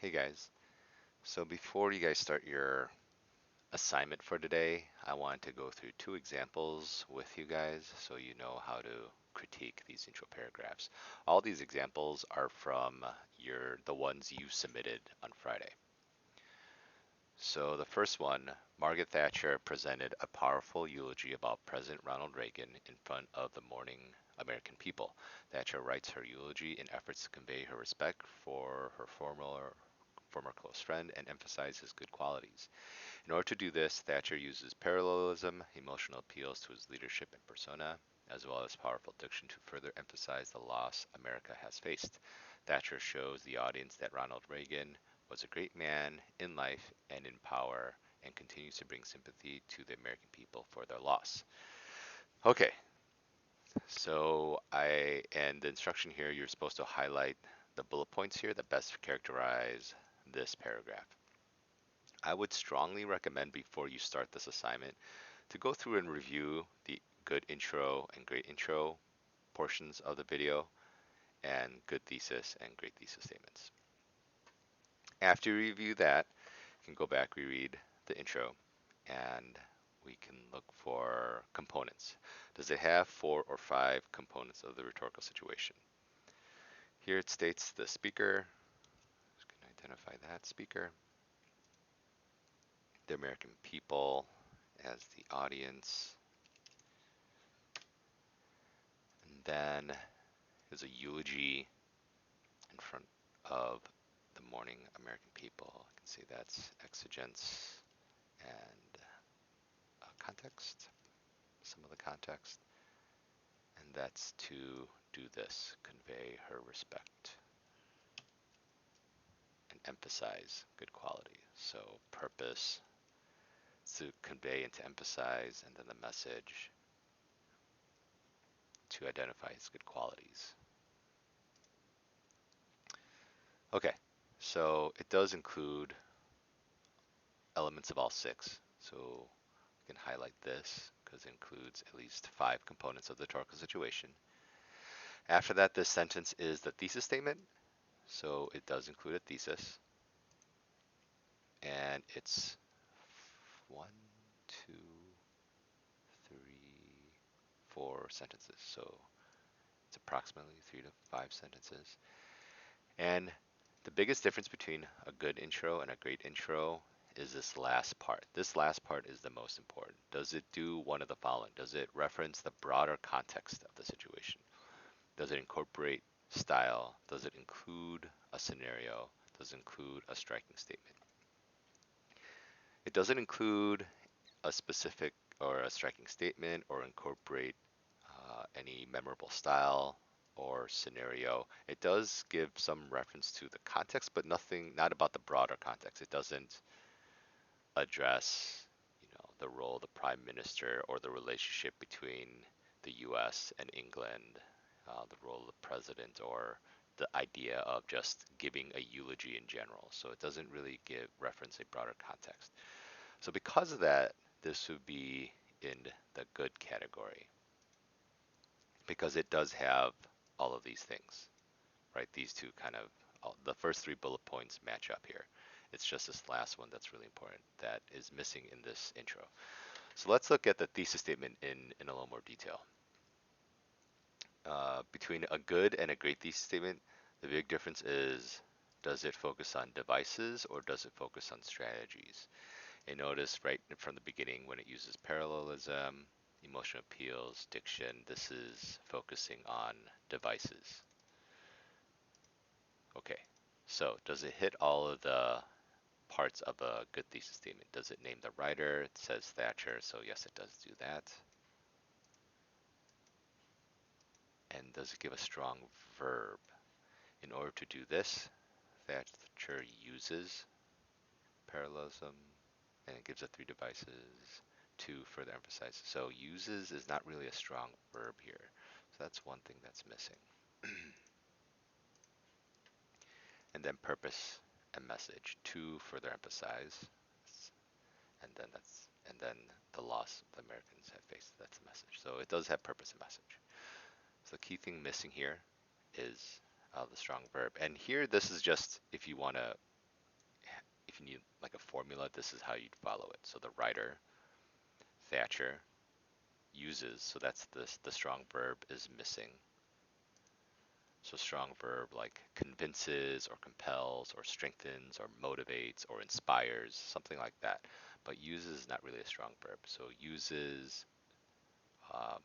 Hey guys, so before you guys start your assignment for today, I want to go through two examples with you guys so you know how to critique these intro paragraphs. All these examples are from the ones you submitted on Friday. So the first one, Margaret Thatcher presented a powerful eulogy about President Ronald Reagan in front of the mourning American people. Thatcher writes her eulogy in efforts to convey her respect for her former close friend and emphasize his good qualities. In order to do this, Thatcher uses parallelism, emotional appeals to his leadership and persona, as well as powerful diction to further emphasize the loss America has faced. Thatcher shows the audience that Ronald Reagan was a great man in life and in power and continues to bring sympathy to the American people for their loss. Okay, and the instruction here, you're supposed to highlight the bullet points here that best characterize this paragraph. I would strongly recommend before you start this assignment to go through and review the good intro and great intro portions of the video and good thesis and great thesis statements. After you review that, you can go back, reread the intro, and we can look for components. Does it have 4 or 5 components of the rhetorical situation? Here it states the speaker. Just going to identify that speaker. The American people as the audience. And then there's a eulogy in front of the mourning American people. You can see that's exigence and context, some of the context. And that's to do this, convey her respect and emphasize good quality. So purpose to convey and to emphasize, and then the message to identify his good qualities. Okay, so it does include elements of all 6. So we can highlight this because it includes at least 5 components of the rhetorical situation. After that, this sentence is the thesis statement. So it does include a thesis. And it's 1, 2, 3, 4 sentences. So it's approximately 3 to 5 sentences. And the biggest difference between a good intro and a great intro is this last part. This last part is the most important. Does it do one of the following? Does it reference the broader context of the situation? Does it incorporate style? Does it include a scenario? Does it include a striking statement? It doesn't include a specific or a striking statement or incorporate any memorable style or scenario. It does give some reference to the context, but not about the broader context. It doesn't address, the role of the prime minister or the relationship between the U.S. and England, the role of the president, or the idea of just giving a eulogy in general. So it doesn't really give reference a broader context. So because of that, this would be in the good category because it does have all of these things, right? These two the first 3 bullet points match up here. It's just this last one that's really important that is missing in this intro. So let's look at the thesis statement in a little more detail. Between a good and a great thesis statement, the big difference is, does it focus on devices or does it focus on strategies? And notice right from the beginning when it uses parallelism, emotional appeals, diction, this is focusing on devices. Okay, so does it hit all of the parts of a good thesis statement? Does it name the writer? It says Thatcher, so yes, it does do that. And does it give a strong verb? In order to do this, Thatcher uses parallelism, and it gives it 3 devices to further emphasize. So uses is not really a strong verb here. So that's one thing that's missing. And then purpose and message to further emphasize. And then the loss the Americans have faced. That's the message. So it does have purpose and message. So the key thing missing here is the strong verb. And here, this is just if you want to if you need like a formula, this is how you'd follow it. So the writer, Thatcher, uses, so that's the strong verb is missing. So strong verb like convinces or compels or strengthens or motivates or inspires, something like that. But uses is not really a strong verb. So uses, um,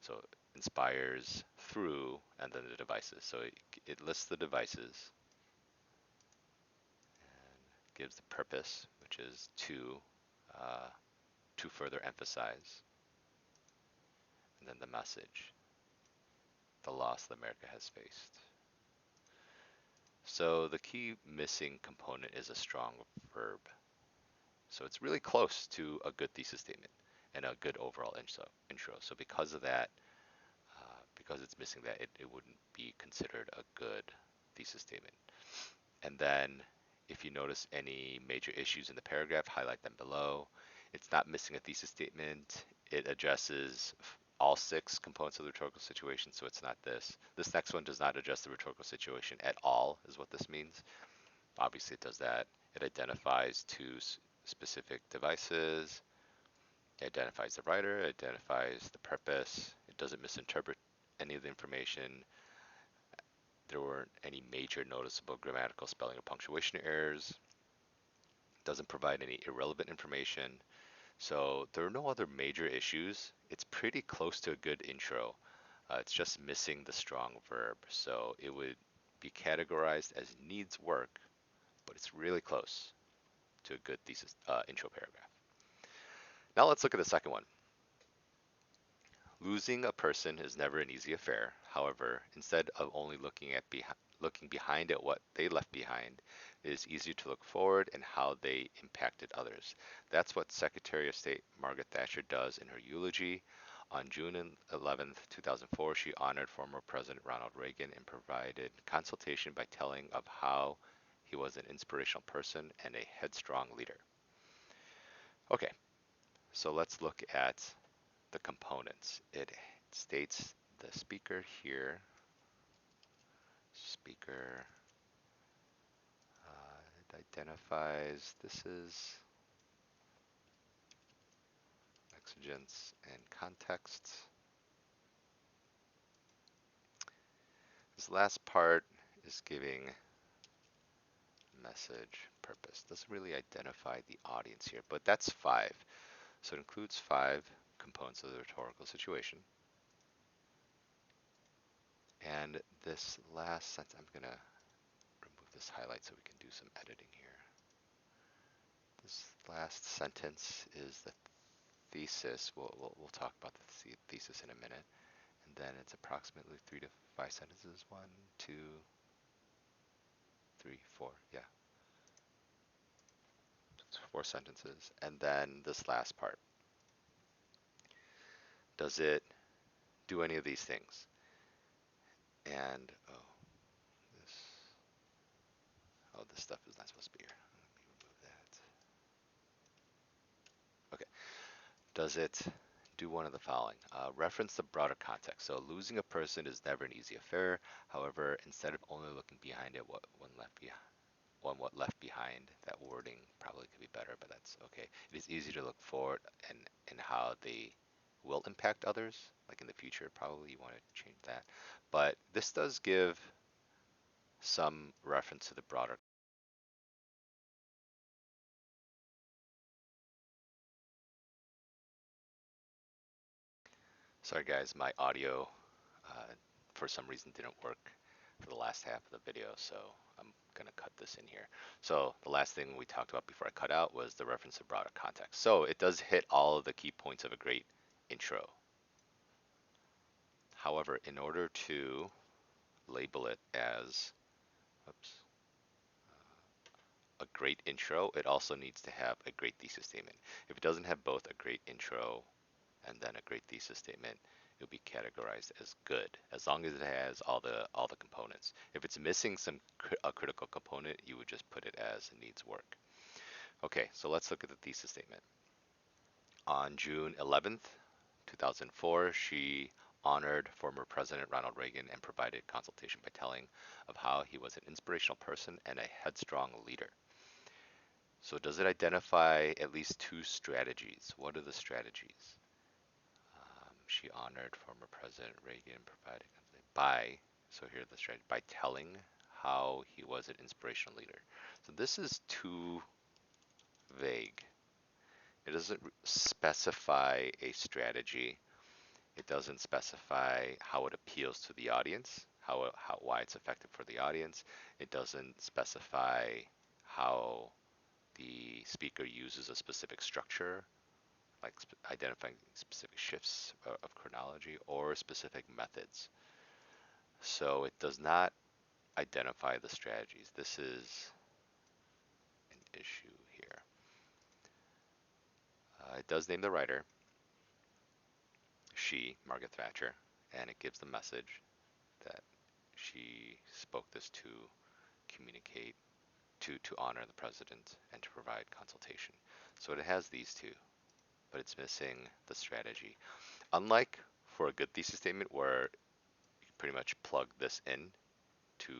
so inspires through and then the devices. So it lists the devices and gives the purpose, which is uh, to further emphasize, and then the message, the loss that America has faced. So the key missing component is a strong verb. So it's really close to a good thesis statement and a good overall intro. So because of that, because it's missing that, it wouldn't be considered a good thesis statement. And then if you notice any major issues in the paragraph, highlight them below. It's not missing a thesis statement. It addresses all 6 components of the rhetorical situation, so it's not this. This next one does not address the rhetorical situation at all, is what this means. Obviously it does that. It identifies 2 specific devices. It identifies the writer, it identifies the purpose. It doesn't misinterpret any of the information. There weren't any major noticeable grammatical, spelling, or punctuation errors. Doesn't provide any irrelevant information. So there are no other major issues. It's pretty close to a good intro. It's just missing the strong verb. So it would be categorized as needs work, but it's really close to a good thesis intro paragraph. Now let's look at the second one. Losing a person is never an easy affair. However, instead of only looking behind at what they left behind, it is easier to look forward and how they impacted others. That's what Secretary of State Margaret Thatcher does in her eulogy. On June 11th, 2004, she honored former President Ronald Reagan and provided consultation by telling of how he was an inspirational person and a headstrong leader. Okay, so let's look at the components. It states the speaker here, speaker, it identifies this is exigence and context. This last part is giving message, purpose. Doesn't really identify the audience here, but that's 5. So it includes 5 components of the rhetorical situation. And this last sentence, I'm going to remove this highlight so we can do some editing here. This last sentence is the thesis. We'll talk about the thesis in a minute. And then it's approximately 3 to 5 sentences. 1, 2, 3, 4. Yeah. It's 4 sentences. And then this last part. Does it do any of these things? And this stuff is not supposed to be here. Let me remove that. Okay. Does it do one of the following? Reference the broader context. So losing a person is never an easy affair. However, instead of only looking behind it, what left behind, that wording probably could be better, but that's okay. It is easy to look forward and how they will impact others, like in the future. Probably you want to change that. But this does give some reference to the broader. Sorry guys, my audio for some reason didn't work for the last half of the video, so I'm gonna cut this in here. So the last thing we talked about before I cut out was the reference to broader context. So it does hit all of the key points of a great intro. However, in order to label it as a great intro, it also needs to have a great thesis statement. If it doesn't have both a great intro and then a great thesis statement, it'll be categorized as good, as long as it has all the components. If it's missing a critical component, you would just put it as needs work. Okay, so let's look at the thesis statement. On June 11th, 2004, she honored former President Ronald Reagan and provided consultation by telling of how he was an inspirational person and a headstrong leader. So does it identify at least two strategies? What are the strategies? She honored former President Reagan, provided by, so here are the strategy, by telling how he was an inspirational leader. So this is too vague. It doesn't specify a strategy. It doesn't specify how it appeals to the audience, why it's effective for the audience. It doesn't specify how the speaker uses a specific structure, like identifying specific shifts of chronology or specific methods. So it does not identify the strategies. This is an issue here. It does name the writer, she, Margaret Thatcher, and it gives the message that she spoke this to communicate, to honor the president and to provide consultation. So it has these two, but it's missing the strategy. Unlike for a good thesis statement where you pretty much plug this in to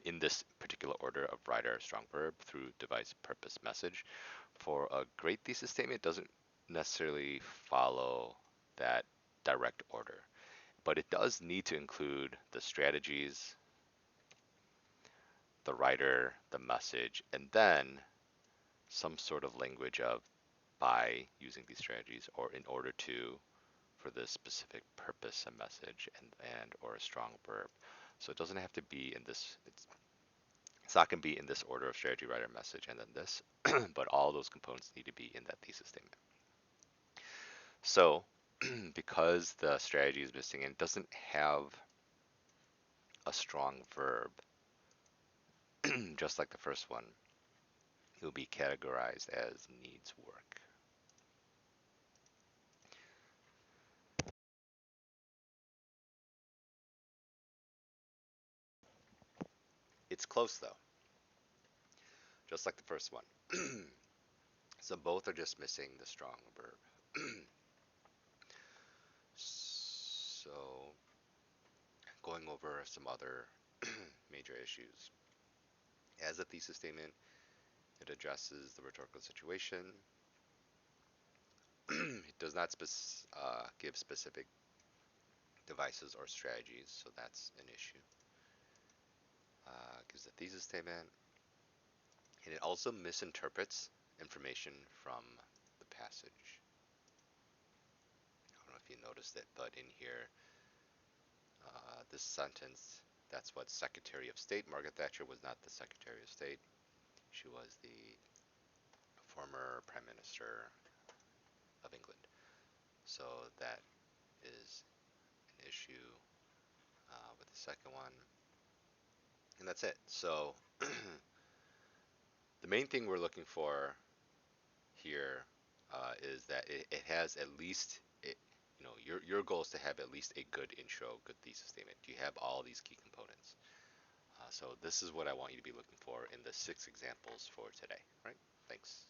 in this particular order of writer, strong verb, through device, purpose, message. For a great thesis statement, it doesn't necessarily follow that direct order, but it does need to include the strategies, the writer, the message, and then some sort of language of by using these strategies or in order to for this specific purpose and message and or a strong verb. So it doesn't have to be in this, it's not going to be in this order of strategy, writer, message, and then this, but all those components need to be in that thesis statement. So because the strategy is missing and it doesn't have a strong verb, just like the first one, it will be categorized as needs work. It's close though, just like the first one. So both are just missing the strong verb. So going over some other major issues. As a thesis statement, it addresses the rhetorical situation. It does not give specific devices or strategies, so that's an issue. Gives a thesis statement, and it also misinterprets information from the passage. I don't know if you noticed it, but in here, this sentence, that's what Secretary of State. Margaret Thatcher was not the Secretary of State. She was the former Prime Minister of England. So that is an issue with the second one. And that's it. So the main thing we're looking for here is that it has at least, your goal is to have at least a good intro, good thesis statement. Do you have all these key components? So this is what I want you to be looking for in the 6 examples for today, right? Thanks.